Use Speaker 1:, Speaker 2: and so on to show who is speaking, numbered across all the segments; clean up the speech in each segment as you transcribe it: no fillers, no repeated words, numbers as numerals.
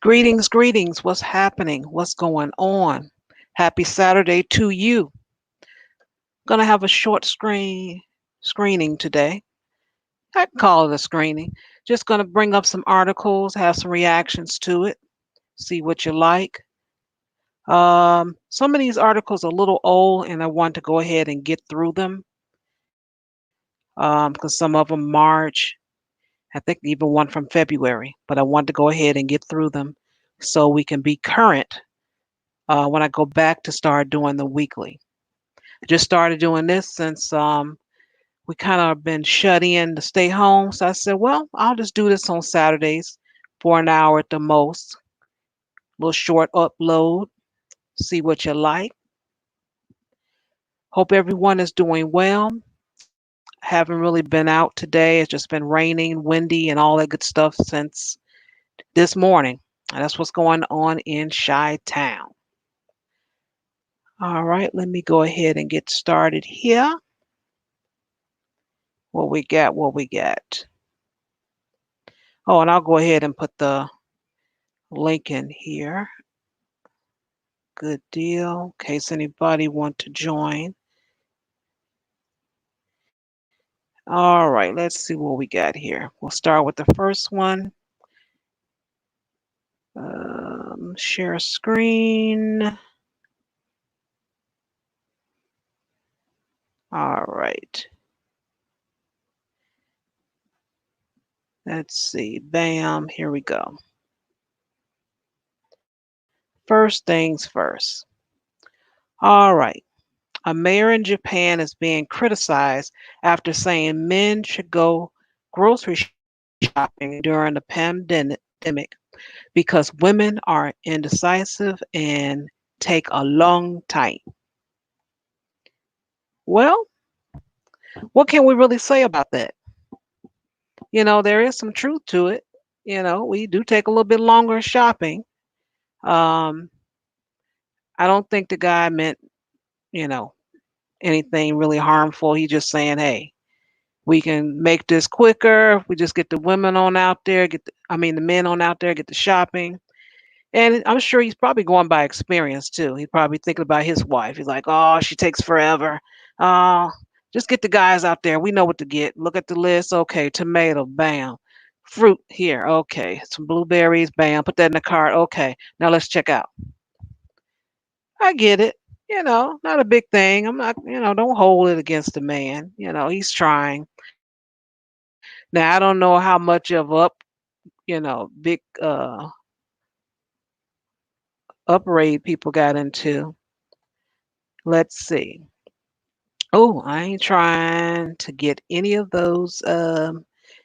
Speaker 1: Greetings, greetings. What's happening? What's going on? Happy Saturday to you. Gonna have a short screening today. I can call it a screening. Just gonna bring up some articles, have some reactions to it, see what you like. Some of these articles are a little old, and I want to go ahead and get through them. Because some of them March, I think even one from February, but I want to go ahead and get through them so we can be current when I go back to start doing the weekly. I just started doing this since we kind of been shut in to stay home. So I said, well, I'll just do this on Saturdays for an hour at the most. Little short upload, see what you like. Hope everyone is doing well. Haven't really been out today. It's just been raining, windy, and all that good stuff since this morning. And that's what's going on in Chi-Town. All right, let me go ahead and get started here. What we got, what we got. Oh, and I'll go ahead and put the link in here. Good deal. In case anybody want to join. All right, let's see what we got here. We'll start with the first one. Share screen. All right. Let's see. Bam. Here we go. First things first. All right. A mayor in Japan is being criticized after saying men should go grocery shopping during the pandemic because women are indecisive and take a long time. Well, what can we really say about that? There is some truth to it. We do take a little bit longer shopping. Um, I don't think the guy meant, you know, anything really harmful. He just saying, hey, we can make this quicker if we just get the women on out there, the men on out there, get the shopping. And I'm sure he's probably going by experience too. He's probably thinking about his wife. He's like, oh, she takes forever. Oh, just get the guys out there. We know what to get. Look at the list. Okay, tomato, bam. Fruit here. Okay, some blueberries, bam. Put that in the cart. Okay, now let's check out. I get it. Not a big thing. I'm not, don't hold it against the man. He's trying. Now, I don't know how much of big upgrade people got into. Let's see. Oh, I ain't trying to get any of those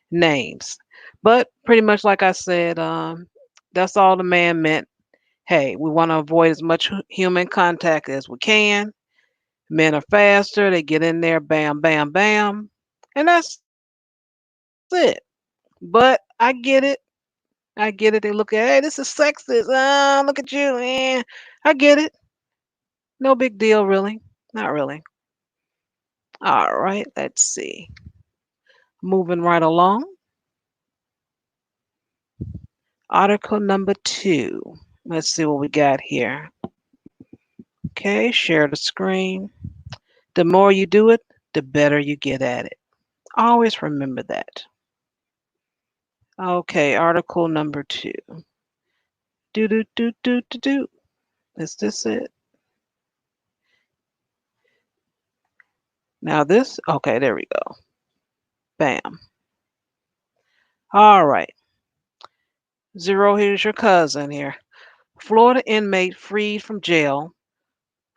Speaker 1: names. But pretty much like I said, that's all the man meant. Hey, we want to avoid as much human contact as we can. Men are faster. They get in there, bam, bam, bam. And that's it. But I get it. I get it. They look at, hey, this is sexist. Look at you. I get it. No big deal, really. Not really. All right, let's see. Moving right along. Article number 2. Let's see what we got here. Okay, share the screen. The more you do it, the better you get at it. Always remember that. Okay, article number 2. Do do do do do do. Is this it? Now this. Okay, there we go. Bam. All right. Zero, here's your cousin here. Florida inmate freed from jail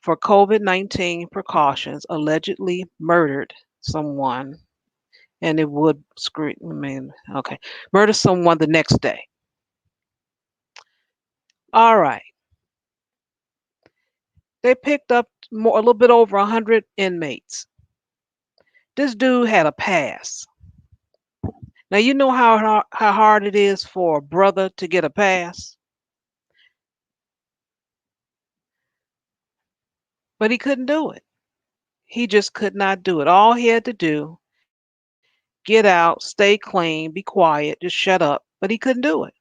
Speaker 1: for COVID-19 precautions allegedly murdered someone, and it would screw. I mean, okay, murdered someone the next day. All right, they picked up more, a little bit over 100 inmates. This dude had a pass. Now you know how hard it is for a brother to get a pass, but he couldn't do it. He just could not do it. All he had to do, get out, stay clean, be quiet, just shut up, but he couldn't do it.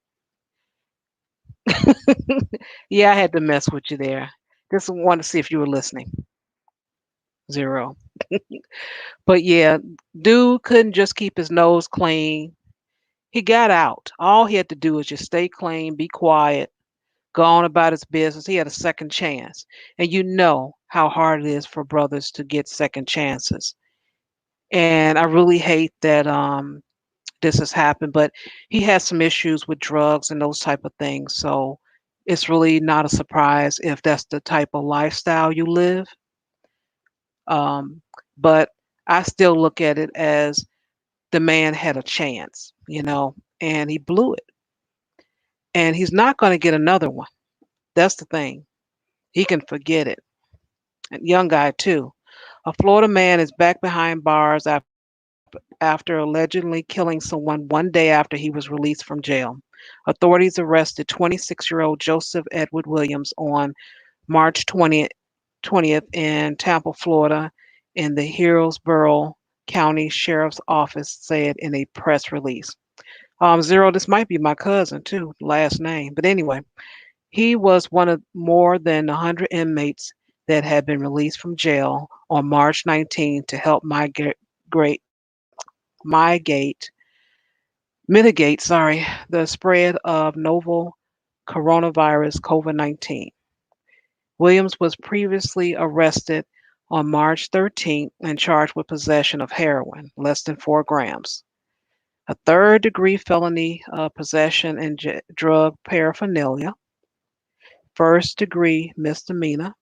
Speaker 1: Yeah, I had to mess with you there. Just wanted to see if you were listening. Zero. But yeah, dude couldn't just keep his nose clean. He got out. All he had to do was just stay clean, be quiet, go on about his business. He had a second chance. And you know how hard it is for brothers to get second chances. And I really hate that this has happened, but he has some issues with drugs and those type of things. So it's really not a surprise if that's the type of lifestyle you live. Um, but I still look at it as the man had a chance, and he blew it. And he's not going to get another one. That's the thing. He can forget it. A young guy, too. A Florida man is back behind bars after allegedly killing someone one day after he was released from jail. Authorities arrested 26-year-old Joseph Edward Williams on March 20th in Tampa, Florida, in the Hillsborough County Sheriff's Office said in a press release. Zero, this might be my cousin too, last name. But anyway, he was one of more than 100 inmates that had been released from jail on March 19 to help great, mitigate, the spread of novel coronavirus COVID-19. Williams was previously arrested on March 13th and charged with possession of heroin, less than 4 grams, a third-degree felony possession and drug paraphernalia, first-degree misdemeanor.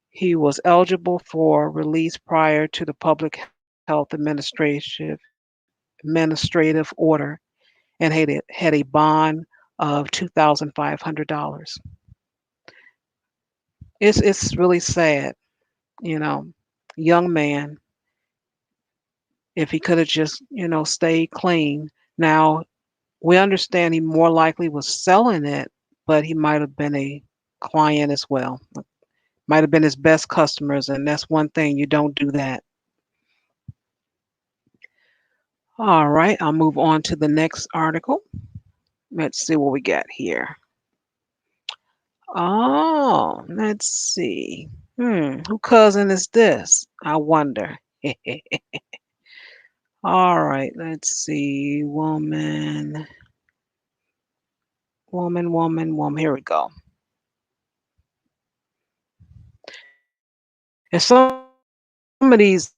Speaker 1: He was eligible for release prior to the Public Health Administrative Order and had a bond of $2,500. It's really sad, you know. Young man, if he could have just, stayed clean. Now, we understand he more likely was selling it, but he might have been a client as well. Might have been his best customers, and that's one thing, you don't do that. All right, I'll move on to the next article. Let's see what we got here. Oh, let's see. Who cousin is this? I wonder. All right, let's see. Woman. Here we go. And some of these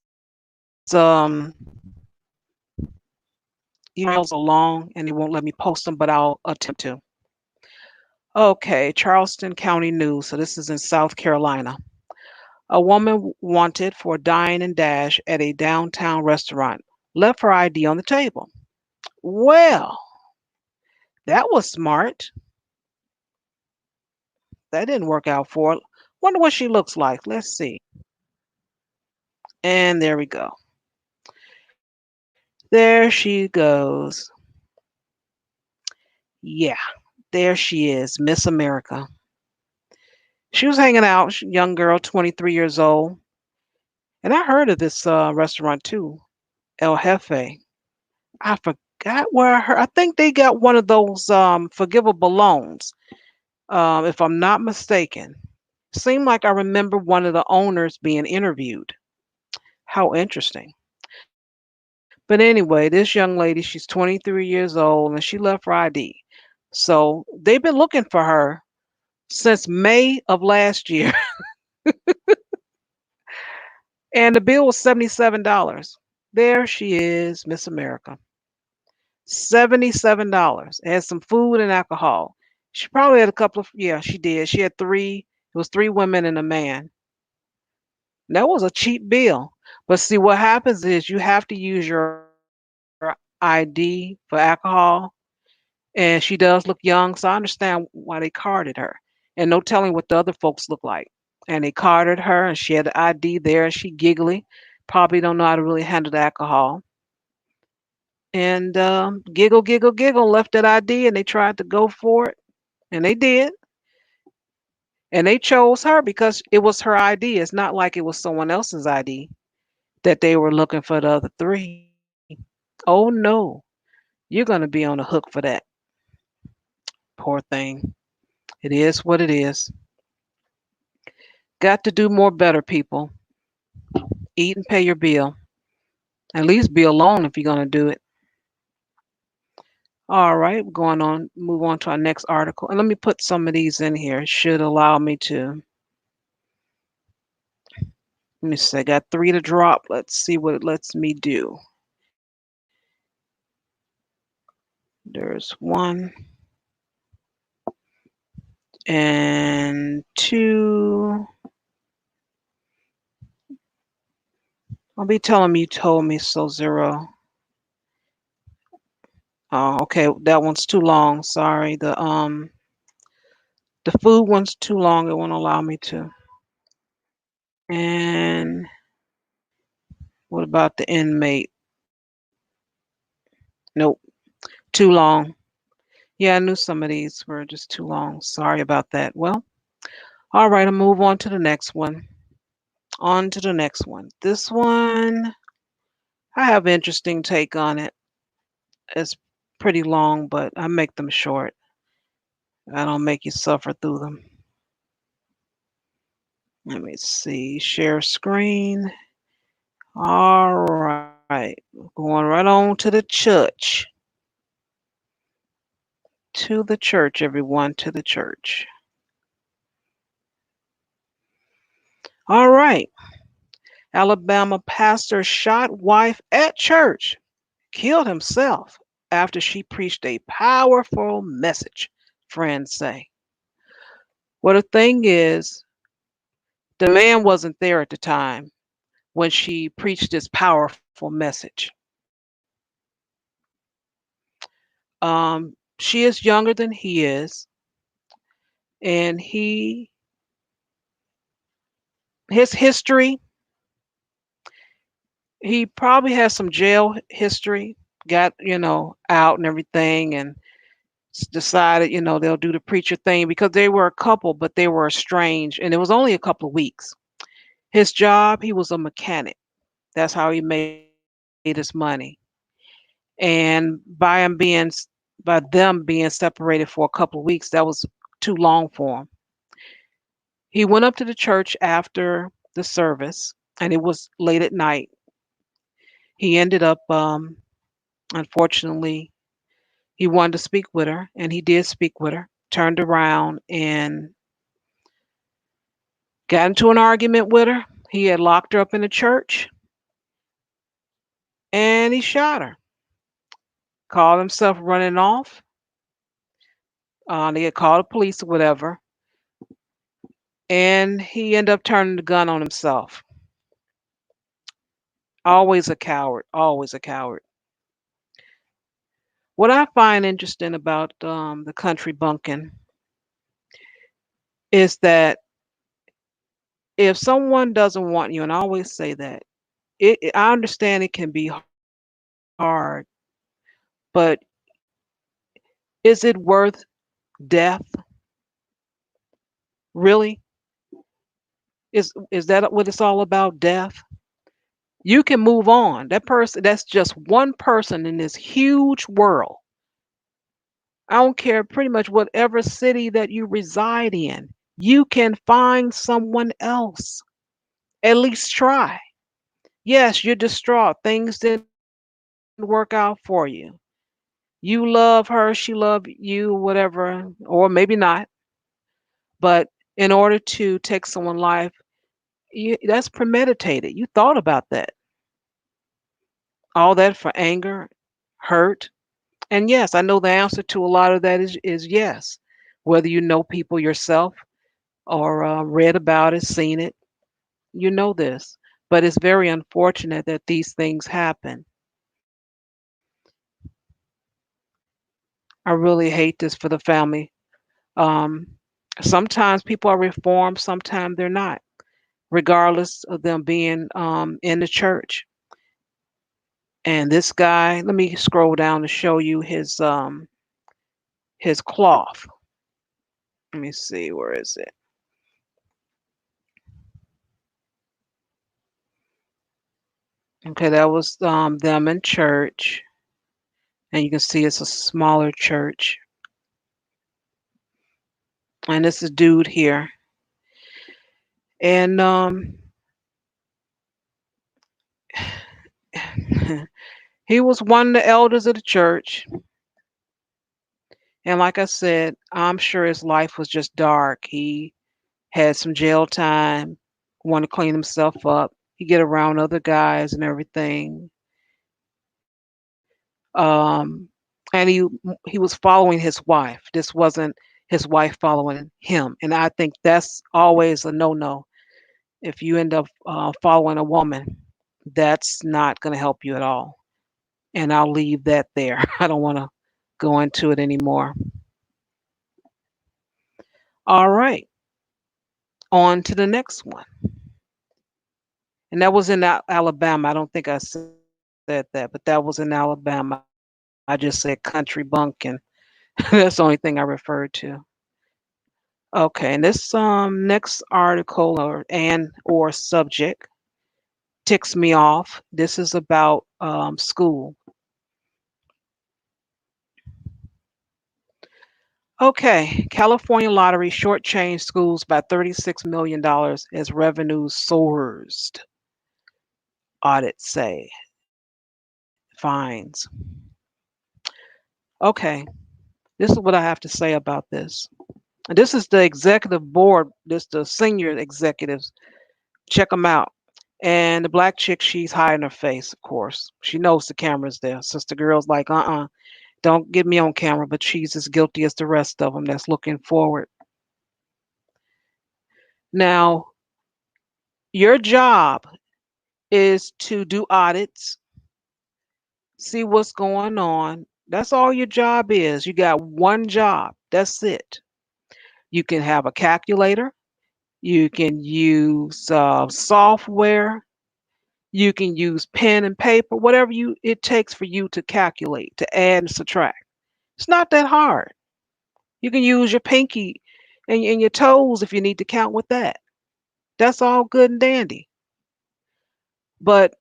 Speaker 1: emails are long and they won't let me post them, but I'll attempt to. Okay, Charleston County News. So this is in South Carolina. A woman wanted for dine and dash at a downtown restaurant left her ID on the table. Well, that was smart. That didn't work out for her. Wonder what she looks like. Let's see. And there we go. There she goes. Yeah, there she is, Miss America. She was hanging out, young girl, 23 years old. And I heard of this restaurant too, El Jefe. I forgot where I heard. I think they got one of those forgivable loans, if I'm not mistaken. Seemed like I remember one of the owners being interviewed. How interesting. But anyway, this young lady, she's 23 years old and she left her ID. So they've been looking for her since May of last year. And the bill was $77. There she is, Miss America. $77. It had some food and alcohol. She probably had a couple of, yeah, she did. She had three, it was three women and a man. That was a cheap bill. But see, what happens is you have to use your ID for alcohol. And she does look young, so I understand why they carded her. And no telling what the other folks look like. And they carded her, and she had the ID there, and she giggly. Probably don't know how to really handle the alcohol. And giggle, giggle, giggle, left that ID, and they tried to go for it. And they did. And they chose her because it was her ID. It's not like it was someone else's ID that they were looking for the other three. Oh no, you're going to be on the hook for that. Poor thing. It is what it is. Got to do more better, people. Eat and pay your bill. At least be alone if you're going to do it. All right, we're going on, move on to our next article. And let me put some of these in here. It should allow me to. Let me see. I got three to drop. Let's see what it lets me do. There's one and two. I'll be telling me you told me so zero. Oh, okay, that one's too long. Sorry. The food one's too long. It won't allow me to. And what about the inmate? Nope, too long. Yeah, I knew some of these were just too long. Sorry about that. Well, all right, I'll move on to the next one. On to the next one. This one, I have an interesting take on it. It's pretty long, but I make them short. I don't make you suffer through them. Let me see. Share screen. All right. Going right on to the church. To the church, everyone. To the church. All right. Alabama pastor shot wife at church, killed himself after she preached a powerful message, friends say. Well, the thing is, the man wasn't there at the time when she preached this powerful message. She is younger than he is, and his history, he probably has some jail history, got, out and everything, and decided, they'll do the preacher thing because they were a couple, but they were estranged, and it was only a couple of weeks. His job, he was a mechanic. That's how he made his money. And by them being separated for a couple of weeks, that was too long for him. He went up to the church after the service, and it was late at night. He ended up, unfortunately, he wanted to speak with her, and he did speak with her. Turned around and got into an argument with her. He had locked her up in the church, and he shot her. Called himself running off. They had called the police or whatever, and he ended up turning the gun on himself. Always a coward. Always a coward. What I find interesting about the country bunking is that if someone doesn't want you, and I always say that, I understand it can be hard hard, but is it worth death? Really? Is that what it's all about? Death? You can move on. That person, that's just one person in this huge world. I don't care pretty much whatever city that you reside in. You can find someone else. At least try. Yes, you're distraught. Things didn't work out for you. You love her, she loved you, whatever, or maybe not. But in order to take someone's life, that's premeditated. You thought about that. All that for anger, hurt. And yes, I know the answer to a lot of that is yes. Whether you know people yourself or read about it, seen it, you know this. But it's very unfortunate that these things happen. I really hate this for the family. Um, Sometimes people are reformed, sometimes they're not, regardless of them being in the church. And this guy, let me scroll down to show you his cloth. Let me see, where is it? Okay, that was them in church, and you can see it's a smaller church. And this is dude here, and he was one of the elders of the church. And like I said, I'm sure his life was just dark. He had some jail time, wanted to clean himself up. He get around other guys and everything. Um, and he was following his wife. This wasn't his wife following him, and I think that's always a no-no. If you end up following a woman, that's not going to help you at all. And I'll leave that there. I don't want to go into it anymore. All right, on to the next one. And that was in Alabama. I don't think I said that, but that was in Alabama. I just said country bumpkin. That's the only thing I referred to. Okay, and this next article or subject ticks me off. This is about school. Okay, California lottery shortchanged schools by $36 million as revenue soars. Audits say fines. Okay, this is what I have to say about this. And this is the executive board. This the senior executives. Check them out. And the black chick, she's hiding her face, of course. She knows the camera's there. Sister girl's like, don't get me on camera, but she's as guilty as the rest of them that's looking forward. Now, your job is to do audits, see what's going on. That's all your job is. You got one job. That's it. You can have a calculator. You can use software. You can use pen and paper, whatever it takes for you to calculate, to add and subtract. It's not that hard. You can use your pinky and your toes if you need to count with that. That's all good and dandy. But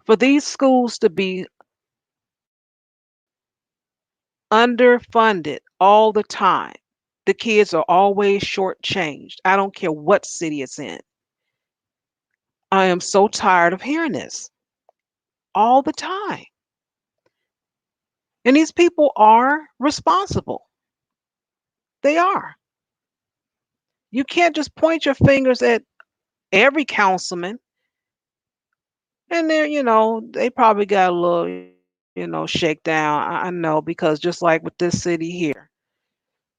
Speaker 1: for these schools to be underfunded all the time, the kids are always shortchanged. I don't care what city it's in. I am so tired of hearing this all the time. And these people are responsible. They are. You can't just point your fingers at every councilman and they probably got a little, shakedown. I know because just like with this city here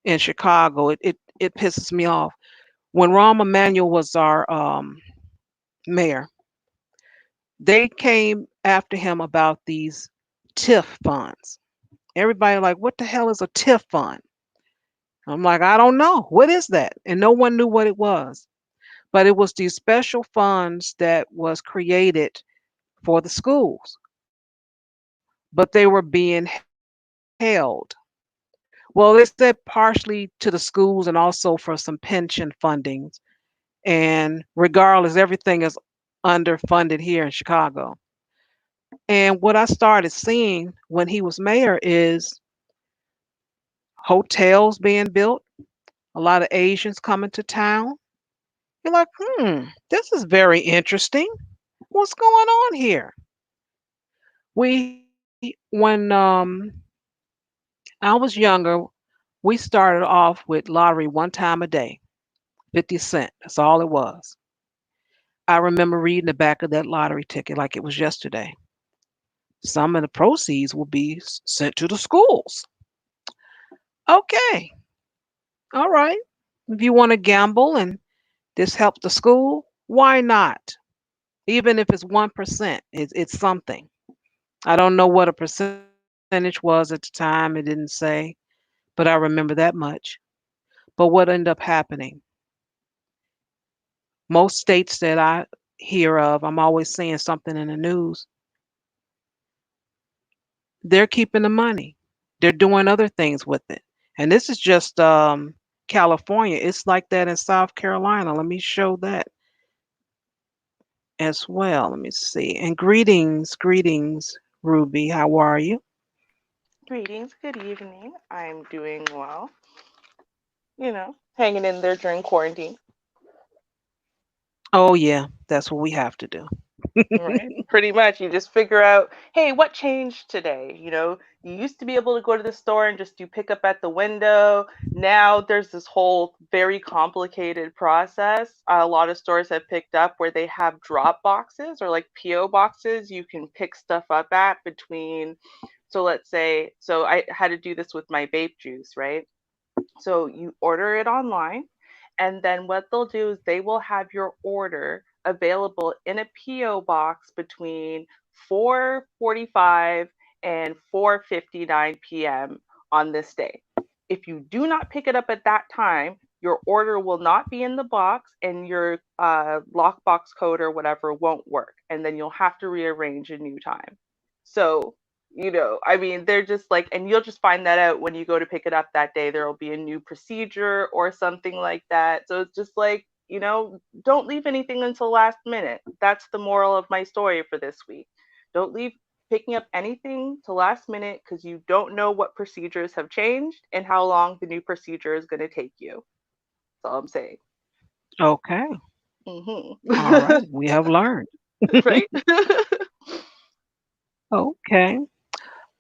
Speaker 1: in Chicago, it pisses me off. When Rahm Emanuel was our mayor, they came after him about these TIF funds. Everybody like, what the hell is a TIF fund? I'm like, I don't know. What is that? And no one knew what it was. But it was these special funds that was created for the schools. but they were being held. Well, they said partially to the schools and also for some pension fundings. And regardless, everything is underfunded here in Chicago. And what I started seeing when he was mayor is hotels being built, a lot of Asians coming to town. You're like, this is very interesting. What's going on here? When I was younger, we started off with lottery one time a day, 50 cent. That's all it was. I remember reading the back of that lottery ticket like it was yesterday. Some of the proceeds will be sent to the schools. Okay, all right. If you want to gamble and this helps the school, why not? Even if it's 1%, it's something. I don't know what a percentage was at the time. It didn't say, but I remember that much. But what ended up happening? Most states that I hear of, I'm always seeing something in the news, they're keeping the money. They're doing other things with it. And this is just California. It's like that in South Carolina. Let me show that as well. Let me see. And greetings, Ruby. How are you?
Speaker 2: Greetings, good evening. I'm doing well, hanging in there during quarantine.
Speaker 1: Oh yeah, that's what we have to do.
Speaker 2: Right. Pretty much, you just figure out, hey, what changed today? You used to be able to go to the store and just do pickup at the window. Now there's this whole very complicated process. A lot of stores have picked up where they have drop boxes or like PO boxes you can pick stuff up at between. So let's say, so I had to do this with my vape juice, right? So you order it online, and then what they'll do is they will have your order available in a PO box between 4:45 and 4:59 p.m. on this day. If you do not pick it up at that time, your order will not be in the box and your lockbox code or whatever won't work. And then you'll have to rearrange a new time. So I mean, they're just like, and you'll just find that out when you go to pick it up that day. There will be a new procedure or something like that. So it's just like, don't leave anything until last minute. That's the moral of my story for this week. Don't leave picking up anything to last minute because you don't know what procedures have changed and how long the new procedure is going to take you. That's all I'm saying.
Speaker 1: Okay. All
Speaker 2: Hmm.
Speaker 1: right. We have learned.
Speaker 2: Right?
Speaker 1: Okay.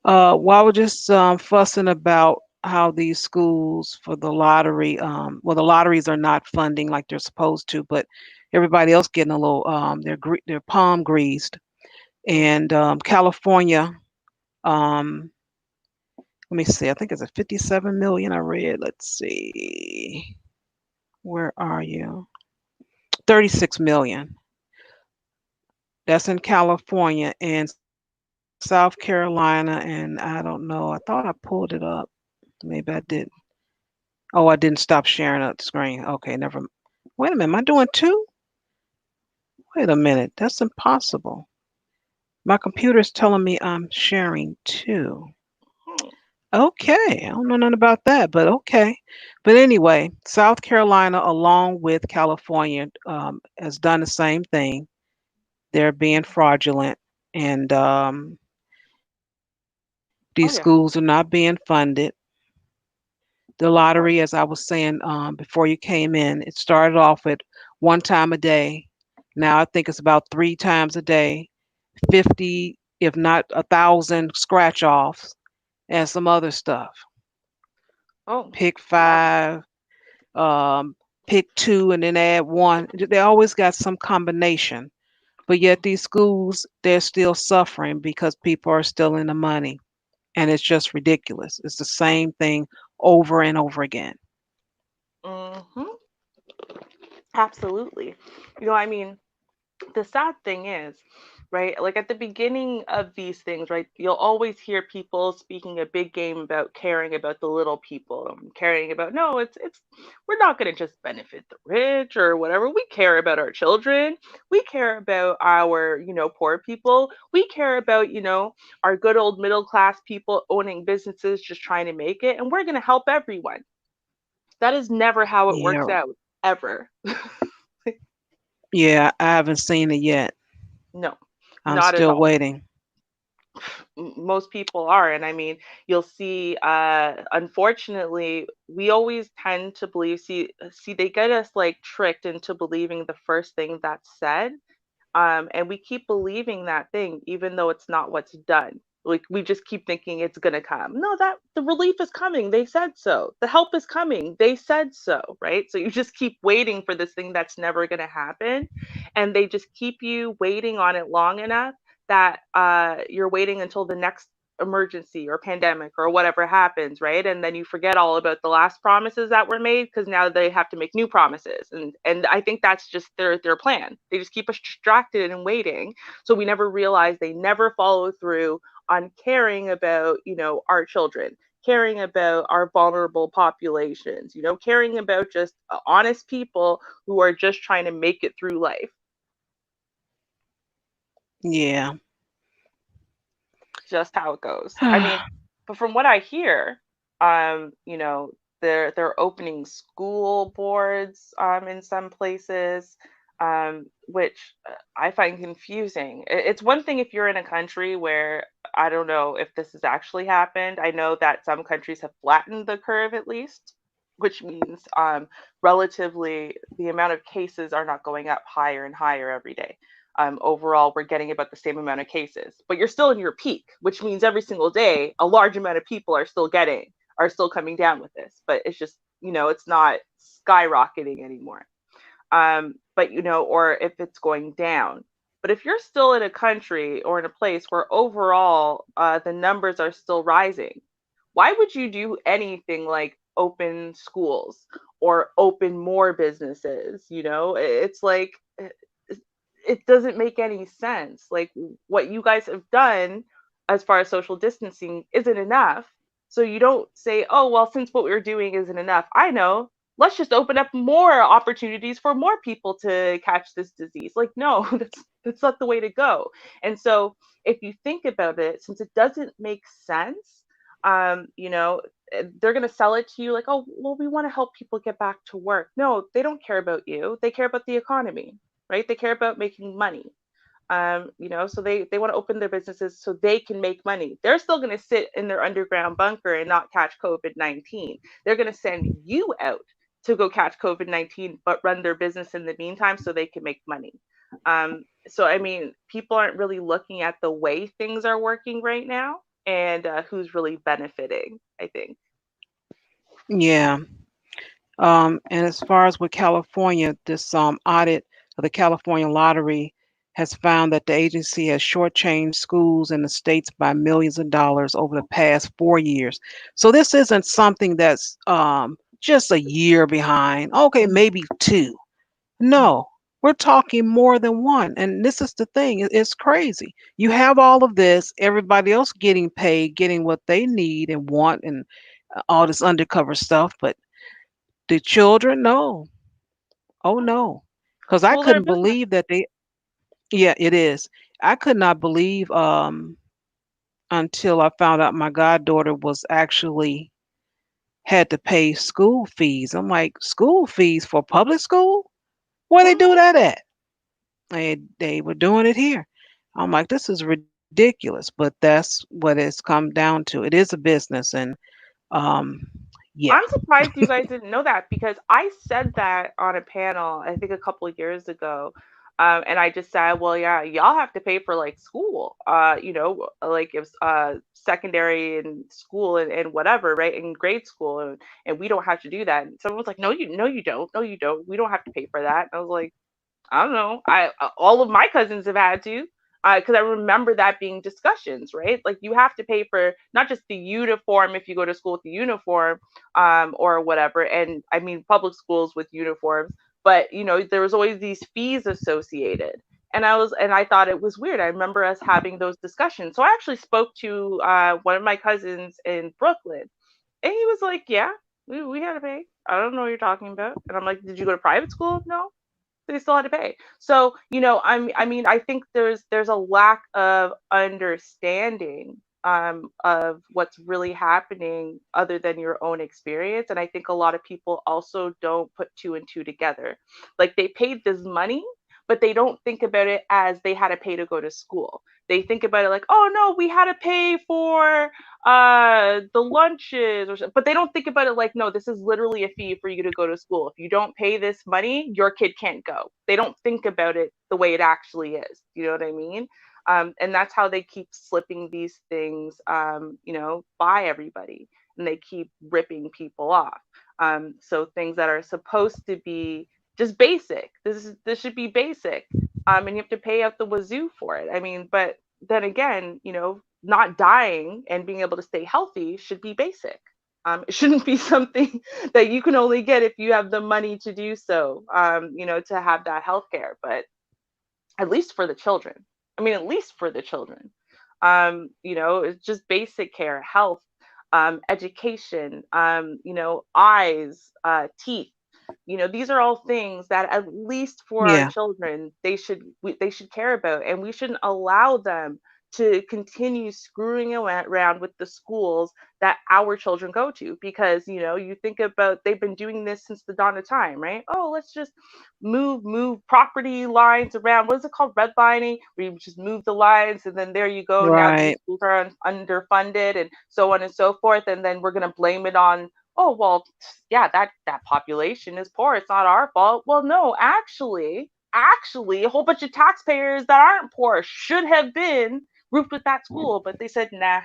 Speaker 1: While we're just fussing about how these schools for the lottery, well, the lotteries are not funding like they're supposed to, but everybody else getting a little, their palm greased. And California, um, let me see, I think it's a 57 million I read. Let's see, where are you? 36 million. That's in California and South Carolina, and I don't know. I thought I pulled it up. Maybe I did. Oh, I didn't stop sharing up the screen. Okay, never. Wait a minute, am I doing two? Wait a minute, that's impossible. My computer's telling me I'm sharing two. Okay, I don't know nothing about that, but okay. But anyway, South Carolina, along with California, has done the same thing. They're being fraudulent, and these
Speaker 2: Oh yeah.
Speaker 1: schools are not being funded. The
Speaker 2: Of course.
Speaker 1: lottery, as I was saying before you came in, it started off at one time a day. Now I think it's about three times a day, 50, if not 1,000 scratch offs, and some other stuff.
Speaker 2: Oh,
Speaker 1: Pick
Speaker 2: wow.
Speaker 1: five, pick two, and then add one. They always got some combination. But yet these schools, they're still suffering because people are still in the money. And it's just ridiculous. It's the same thing over and over again.
Speaker 2: Hmm. Absolutely. I mean, the sad thing is, right? Like at the beginning of these things, right? You'll always hear people speaking a big game about caring about the little people, caring about no, it's we're not going to just benefit the rich or whatever. We care about our children. We care about our, poor people. We care about, our good old middle class people owning businesses just trying to make it, and we're going to help everyone. That is never how it
Speaker 1: Yeah,
Speaker 2: works out ever.
Speaker 1: yeah, I haven't seen it yet.
Speaker 2: No,
Speaker 1: I'm
Speaker 2: not at
Speaker 1: still
Speaker 2: all.
Speaker 1: waiting.
Speaker 2: Most people are, and I mean, you'll see, unfortunately, we always tend to believe, see, they get us like tricked into believing the first thing that's said, and we keep believing that thing even though it's not what's done. Like we just keep thinking it's going to come. No, that the relief is coming, they said so. The help is coming, they said so, right? So you just keep waiting for this thing that's never going to happen, and they just keep you waiting on it long enough that you're waiting until the next emergency or pandemic or whatever happens, right? And then you forget all about the last promises that were made because now they have to make new promises. And I think that's just their plan. They just keep us distracted and waiting, so we never realize they never follow through on caring about, our children, caring about our vulnerable populations, caring about just honest people who are just trying to make it through life.
Speaker 1: Yeah.
Speaker 2: Just how it goes. I mean, but from what I hear, they're opening school boards in some places, which I find confusing. It's one thing if you're in a country where I don't know if this has actually happened. I know that some countries have flattened the curve at least, which means relatively the amount of cases are not going up higher and higher every day. Overall, we're getting about the same amount of cases, but you're still in your peak, which means every single day, a large amount of people are still coming down with this. But it's just, it's not skyrocketing anymore. But or if it's going down. But if you're still in a country or in a place where overall the numbers are still rising, why would you do anything like open schools or open more businesses? It's like it doesn't make any sense. Like what you guys have done as far as social distancing isn't enough. So you don't say, oh, well, since what we're doing isn't enough, I know, let's just open up more opportunities for more people to catch this disease. Like, no, that's not the way to go. And so if you think about it, since it doesn't make sense, they're going to sell it to you like, oh, well, we want to help people get back to work. No, they don't care about you. They care about the economy, right? They care about making money. So they want to open their businesses so they can make money. They're still going to sit in their underground bunker and not catch COVID-19. They're going to send you out to go catch COVID-19, but run their business in the meantime so they can make money. So I mean, people aren't really looking at the way things are working right now and who's really benefiting, I think.
Speaker 1: Yeah. And as far as with California, this audit of the California lottery has found that the agency has shortchanged schools in the states by millions of dollars over the past 4 years. So this isn't something that's just a year behind. Okay,
Speaker 2: Mhm,
Speaker 1: maybe two.
Speaker 2: mhm.
Speaker 1: No, we're talking more than one. And this is the thing, it's crazy. You have all of this, everybody else getting paid, getting what they need and want, and all this undercover stuff, but the children, no. Oh no. Because I
Speaker 2: Schools are a
Speaker 1: couldn't
Speaker 2: business.
Speaker 1: believe that yeah, it is. I could not believe until I found out my goddaughter was actually had to pay school fees. I'm like, school fees for public school? Where they do
Speaker 2: Mhm.
Speaker 1: that at? They were doing it here. I'm like, this is ridiculous, but that's what it's come down to. It is a business, and um, yeah,
Speaker 2: I'm surprised you guys didn't know that because I said that on a panel, I think a couple of years ago. And I just said, well, yeah, y'all have to pay for like school, like if secondary and school and whatever, right? In grade school, and we don't have to do that. And someone was like, no, you don't. No, you don't. We don't have to pay for that. And I was like, I don't know. All of my cousins have had to, because I remember that being discussions, right? Like you have to pay for not just the uniform if you go to school with the uniform, or whatever. And I mean public schools with uniforms, but there was always these fees associated. And I thought it was weird. I remember us having those discussions. So I actually spoke to one of my cousins in Brooklyn, and he was like, "Yeah, we had to pay. I don't know what you're talking about." And I'm like, "Did you go to private school?" No, they still had to pay. So, I mean, I think there's a lack of understanding of what's really happening other than your own experience. And I think a lot of people also don't put two and two together. Like they paid this money, but they don't think about it as they had to pay to go to school. They think about it like, oh no, we had to pay for the lunches, but they don't think about it like, no, this is literally a fee for you to go to school. If you don't pay this money, your kid can't go. They don't think about it the way it actually is. You know what I mean? And that's how they keep slipping these things, by everybody, and they keep ripping people off. So things that are supposed to be just basic, this should be basic, and you have to pay out the wazoo for it. I mean, but then again, not dying and being able to stay healthy should be basic. It shouldn't be something that you can only get if you have the money to do so, to have that health care. But at least for the children, I mean, at least for the children, it's just basic care, health, education, eyes, teeth. These are all things that at least for our
Speaker 1: Yeah,
Speaker 2: children they should care about, and we shouldn't allow them to continue screwing around with the schools that our children go to, because you think about, they've been doing this since the dawn of time, right? Oh, let's just move property lines around. What is it called? Redlining. We just move the lines, and then there you go. Now these
Speaker 1: right.
Speaker 2: schools are underfunded, and so on and so forth. And then we're gonna blame it on, oh well, yeah, that population is poor. It's not our fault. Well, no, actually, a whole bunch of taxpayers that aren't poor should have been grouped with that school, but they said, nah,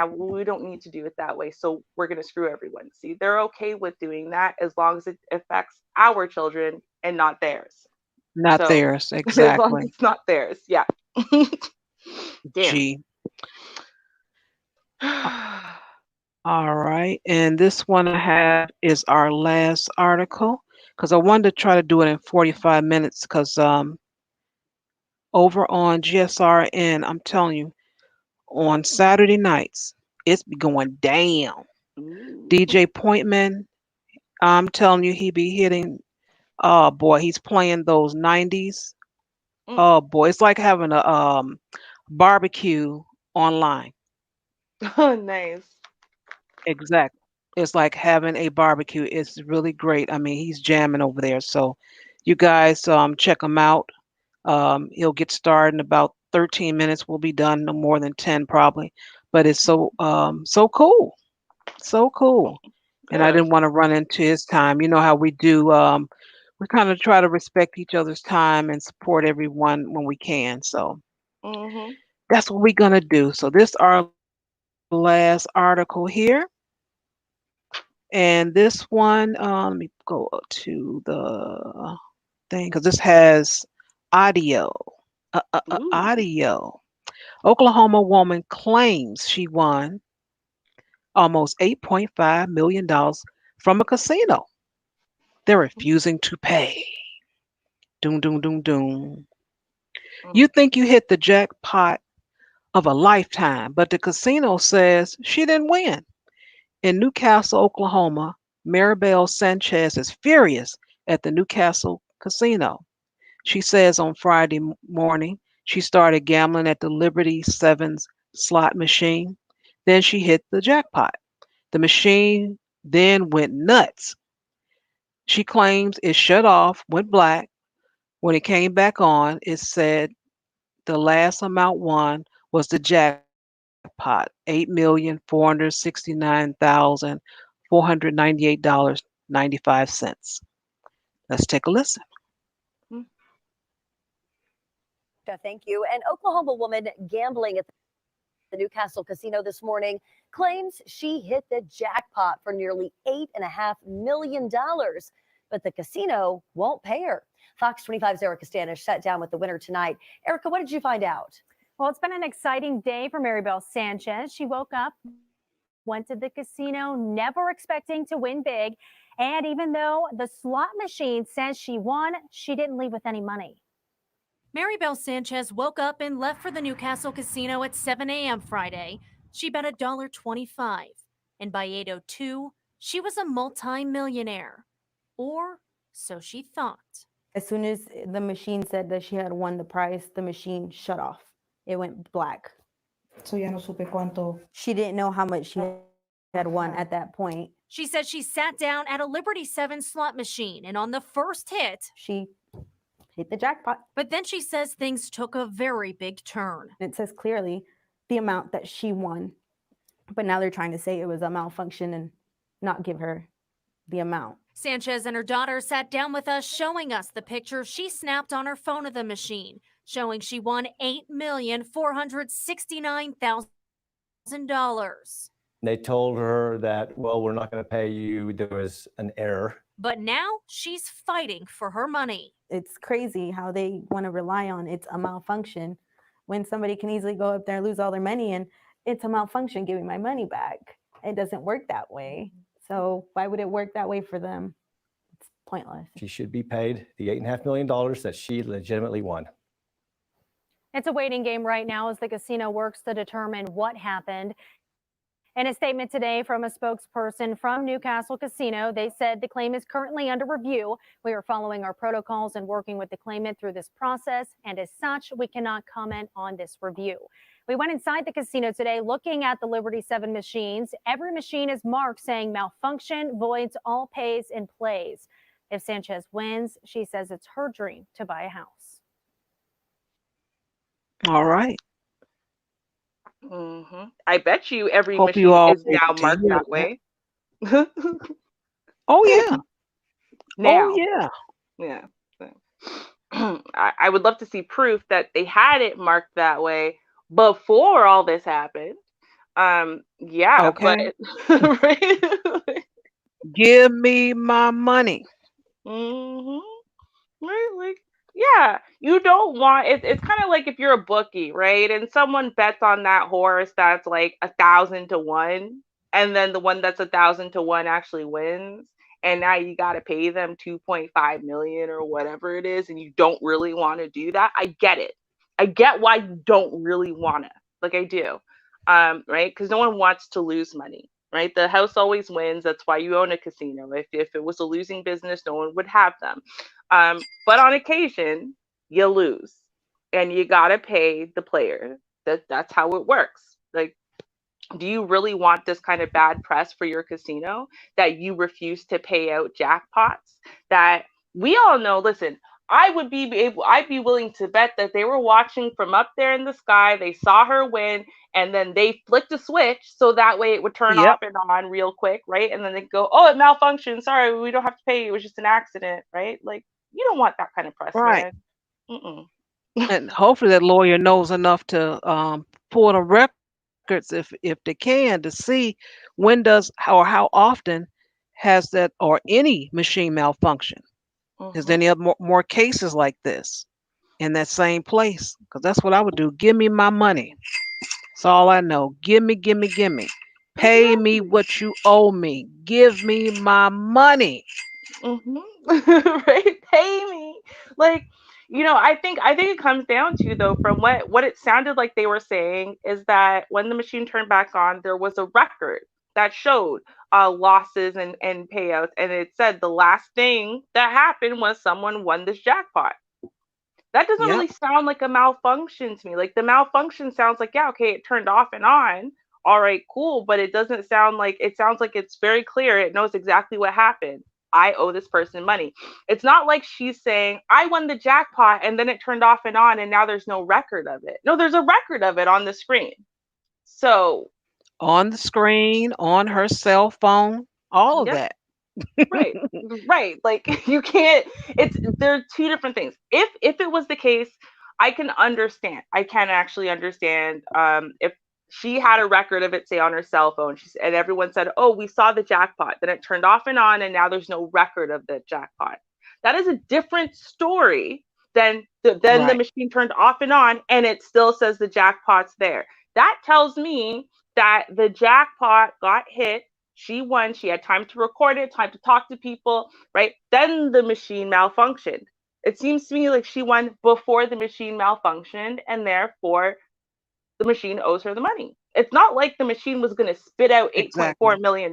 Speaker 2: we don't need to do it that way. So we're going to screw everyone. See, they're okay with doing that as long as it affects our children and not theirs.
Speaker 1: Not
Speaker 2: So
Speaker 1: theirs,
Speaker 2: as long as
Speaker 1: exactly.
Speaker 2: it's not theirs, yeah. Damn.
Speaker 1: Gee. All right. And this one I have is our last article because I wanted to try to do it in 45 minutes because over on GSRN, I'm telling you, on Saturday nights, it's be going down.
Speaker 2: Ooh.
Speaker 1: DJ Pointman, I'm telling you, he be hitting, oh boy, he's playing those 90s.
Speaker 2: Mm.
Speaker 1: Oh boy, it's like having a barbecue online.
Speaker 2: Oh, nice.
Speaker 1: Exactly. It's like having a barbecue. It's really great. I mean, he's jamming over there. So you guys check him out. He'll get started in about 13 minutes. We'll be done no more than 10 probably. But it's so cool. So cool. And I
Speaker 2: Good.
Speaker 1: didn't want to run into his time. You know how we do we kind of try to respect each other's time and support everyone when we can. So
Speaker 2: Mm-hmm.
Speaker 1: that's what we're gonna do. So this our last article here. And this one, let me go to the thing because this has audio.
Speaker 2: Ooh.
Speaker 1: Audio. Oklahoma woman claims she won almost $8.5 million from a casino. They're refusing to pay. Doom, doom, doom, doom.
Speaker 2: Mm.
Speaker 1: You think you hit the jackpot of a lifetime, but the casino says she didn't win. In Newcastle, Oklahoma, Maribel Sanchez is furious at the Newcastle casino. She says on Friday morning she started gambling at the Liberty Sevens slot machine. Then she hit the jackpot. The machine then went nuts. She claims it shut off, went black. When it came back on, it said the last amount won was the jackpot, $8,469,498.95. Let's take a listen.
Speaker 2: Mm.
Speaker 3: Thank you. An Oklahoma woman gambling at the Newcastle casino this morning claims she hit the jackpot for nearly $8.5 million. But the casino won't pay her. Fox 25's Erica Stanish sat down with the winner tonight. Erica, what did you find out?
Speaker 4: Well, it's been an exciting day for Maribel Sanchez. She woke up, went to the casino, never expecting to win big. And even though the slot machine says she won, she didn't leave with any money. Maribel Sanchez woke up and left for the Newcastle casino at 7 a.m. Friday. She bet $1.25, and by 8:02, she was a multi-millionaire. Or so she thought.
Speaker 5: As soon as the machine said that she had won the prize, the machine shut off. It went black.
Speaker 6: So ya no supe cuánto.
Speaker 5: She didn't know how much she had won at that point.
Speaker 4: She said she sat down at a Liberty 7 slot machine, and on the first hit,
Speaker 5: She hit the jackpot.
Speaker 4: but then she says things took a very big turn.
Speaker 5: It says clearly the amount that she won. But now they're trying to say it was a malfunction and not give her the amount.
Speaker 4: Sanchez and her daughter sat down with us, showing us the picture she snapped on her phone of the machine, showing she won $8,469,000.
Speaker 7: They told her that, well, we're not going to pay you. There was an error.
Speaker 4: But now she's fighting for her money.
Speaker 5: It's crazy how they want to rely on it's a malfunction when somebody can easily go up there and lose all their money and it's a malfunction, give me my money back. It doesn't work that way. So why would it work that way for them? It's pointless.
Speaker 7: She should be paid the $8.5 million that she legitimately won.
Speaker 4: It's a waiting game right now as the casino works to determine what happened. In a statement today from a spokesperson from Newcastle Casino, they said the claim is currently under review. We are following our protocols and working with the claimant through this process, and as such, we cannot comment on this review. We went inside the casino today looking at the Liberty 7 machines. Every machine is marked saying malfunction, voids, all pays, and plays. If Sanchez wins, she says it's her dream to buy a house.
Speaker 1: All right.
Speaker 2: I bet you every
Speaker 1: Hope
Speaker 2: machine
Speaker 1: you all
Speaker 2: is now marked
Speaker 1: hear
Speaker 2: that
Speaker 1: that.
Speaker 2: way.
Speaker 1: Oh yeah.
Speaker 2: Now,
Speaker 1: Oh yeah.
Speaker 2: yeah. I would love to see proof that they had it marked that way before all this happened. Yeah,
Speaker 1: Okay.
Speaker 2: but right?
Speaker 1: Give me my money.
Speaker 2: hmm Right? Like, yeah, you don't want it. It's kind of like if you're a bookie, right? And someone bets on that horse that's like 1,000 to 1, and then the one that's 1,000 to 1 actually wins, and now you got to pay them 2.5 million or whatever it is, and you don't really want to do that. I get it. I get why you don't really want to. Like I do, right? Because no one wants to lose money. Right, the house always wins. That's why you own a casino. If it was a losing business, no one would have them. But on occasion, you lose, and you gotta pay the player. That's how it works. Like, do you really want this kind of bad press for your casino that you refuse to pay out jackpots? That we all know. Listen, I'd be willing to bet that they were watching from up there in the sky. They saw her win, and then they flicked a switch so that way it would turn
Speaker 1: Yep.
Speaker 2: off and on real quick, right? And then they go, "Oh, it malfunctioned. Sorry, we don't have to pay you. It was just an accident," right? Like, you don't want that kind of press,
Speaker 1: Right.
Speaker 2: man. Mm-mm.
Speaker 1: And hopefully that lawyer knows enough to pull the records if they can to see when does or how often has that or any machine malfunction. Is there
Speaker 2: hmm
Speaker 1: any other more cases like this in that same place? Because that's what I would do. Give me my money. That's all I know. Give me, give me, give me. Pay me
Speaker 2: Exactly.
Speaker 1: what you owe me. Give me my money.
Speaker 2: hmm right? Pay me. Like, I think it comes down to, though, from what it sounded like they were saying is that when the machine turned back on, there was a record that showed losses and payouts, and it said the last thing that happened was someone won this jackpot. That doesn't
Speaker 1: Yep.
Speaker 2: really sound like a malfunction to me. Like, the malfunction sounds like, yeah, okay, it turned off and on. All right, cool, but it doesn't sound like it sounds like it's very clear. It knows exactly what happened. I owe this person money. It's not like she's saying, I won the jackpot and then it turned off and on and now there's no record of it. No, there's a record of it on the screen. So,
Speaker 1: On the screen, on her cell phone, all of
Speaker 2: yeah,
Speaker 1: that.
Speaker 2: right. Right. Like, you can't, it's there are two different things. If it was the case, I can understand. I can actually understand if she had a record of it, say, on her cell phone, and everyone said, "Oh, we saw the jackpot." Then it turned off and on and now there's no record of the jackpot. That is a different story than the
Speaker 1: Right.
Speaker 2: machine turned off and on and it still says the jackpot's there. That tells me that the jackpot got hit, she won, she had time to record it, time to talk to people, right? Then the machine malfunctioned. It seems to me like she won before the machine malfunctioned, and therefore the machine owes her the money. It's not like the machine was going to spit out $8.4
Speaker 1: Exactly.
Speaker 2: million,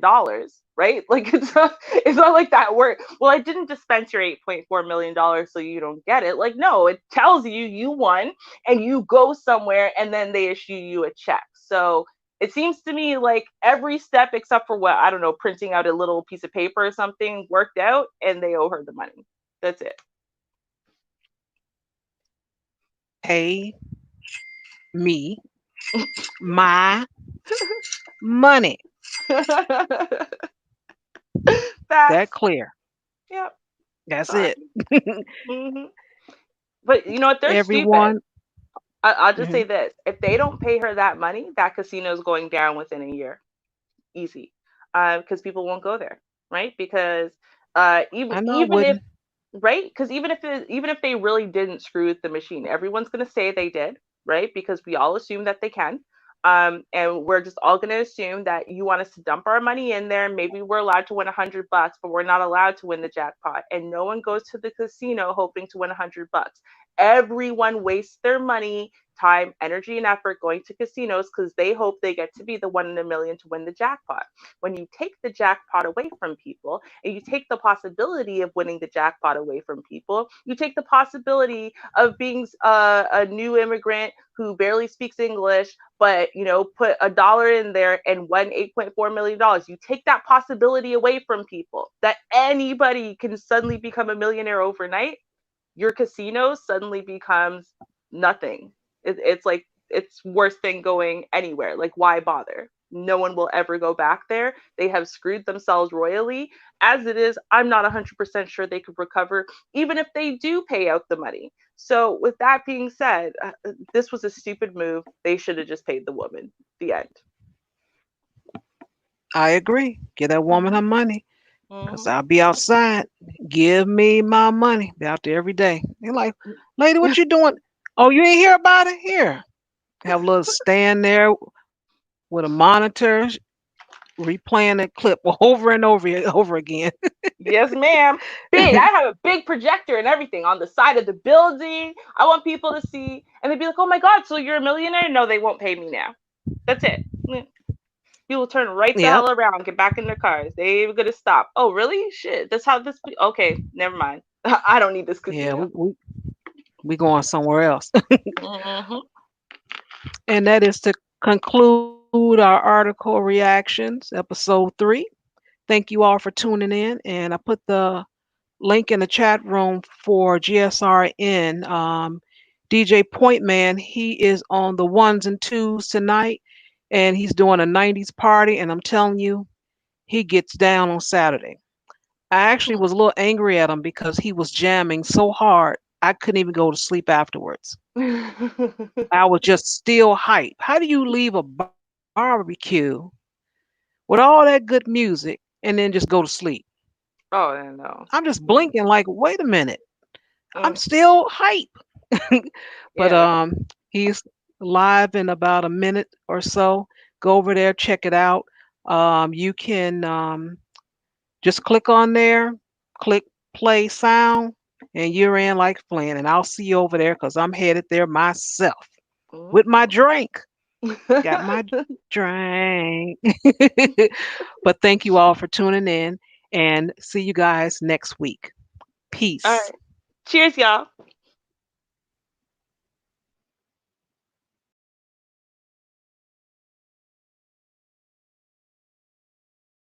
Speaker 2: right? Like it's not like that work. Well, I didn't dispense your $8.4 million so you don't get it. Like no, it tells you you won and you go somewhere and then they issue you a check. So it seems to me like every step except for what, I don't know, printing out a little piece of paper or something worked out and they owe her the money. That's it.
Speaker 1: Pay me my money. That
Speaker 2: Facts.
Speaker 1: clear.
Speaker 2: Yep.
Speaker 1: That's
Speaker 2: Sorry.
Speaker 1: it.
Speaker 2: Hmm. But you know what? They're stupid.
Speaker 1: Everyone.
Speaker 2: I'll just say
Speaker 1: Mhm.
Speaker 2: this: if they don't pay her that money, that casino is going down within a year, easy, because people won't go there, right? Because even
Speaker 1: I know it
Speaker 2: even if
Speaker 1: wouldn't.
Speaker 2: right, because even if they really didn't screw with the machine, everyone's going to say they did, right? Because we all assume that they can. And we're just all going to assume that you want us to dump our money in there. Maybe we're allowed to win $100, but we're not allowed to win the jackpot. And no one goes to the casino hoping to win $100. Everyone wastes their money, time, energy, and effort going to casinos because they hope they get to be the one in a million to win the jackpot. When you take the jackpot away from people and you take the possibility of winning the jackpot away from people, you take the possibility of being a new immigrant who barely speaks English, but put $1 in there and won $8.4 million. You take that possibility away from people that anybody can suddenly become a millionaire overnight. Your casino suddenly becomes nothing. It's like it's worse than going anywhere. Like, why bother? No one will ever go back there. They have screwed themselves royally. As it is, I'm not 100% sure they could recover, even if they do pay out the money. So, with that being said, this was a stupid move. They should have just paid the woman. The end.
Speaker 1: I agree. Give that woman her
Speaker 2: Hmm.
Speaker 1: money. Cause
Speaker 2: Hmm.
Speaker 1: I'll be outside. Give me my money. Be out there every day. They're like, lady, what you doing? Oh, you ain't hear about it? Here. Have a little stand there with a monitor replaying that clip over and over again.
Speaker 2: Yes, ma'am. Big. I have a big projector and everything on the side of the building. I want people to see, and they'd be like, "Oh my God, so you're a millionaire?" No, they won't pay me now. That's it. People turn right the
Speaker 1: Yep.
Speaker 2: hell around, get back in their cars. They ain't even gonna stop. Oh, really? Shit. That's how this. Okay, never mind. I don't need this
Speaker 1: Yeah,
Speaker 2: casino.
Speaker 1: we going somewhere else.
Speaker 2: Hmm.
Speaker 1: And that is to conclude our article reactions, episode 3. Thank you all for tuning in. And I put the link in the chat room for GSRN. DJ Pointman, he is on the ones and twos tonight, and he's doing a 90s party. And I'm telling you, he gets down on Saturday. I actually was a little angry at him because he was jamming so hard, I couldn't even go to sleep afterwards. I was just still hype. How do you leave a barbecue with all that good music and then just go to sleep?
Speaker 2: Oh, I know.
Speaker 1: I'm just blinking like, wait a minute. I'm
Speaker 2: Mm.
Speaker 1: still hype. But
Speaker 2: Yeah, no.
Speaker 1: he's live in about a minute or so. Go over there, check it out. You can just click on there, click play sound, and you're in like Flynn. And I'll see you over there because I'm headed there myself with my drink. Got my drink. But thank you all for tuning in and see you guys next week.
Speaker 2: All
Speaker 1: Peace.
Speaker 2: right. Cheers, y'all.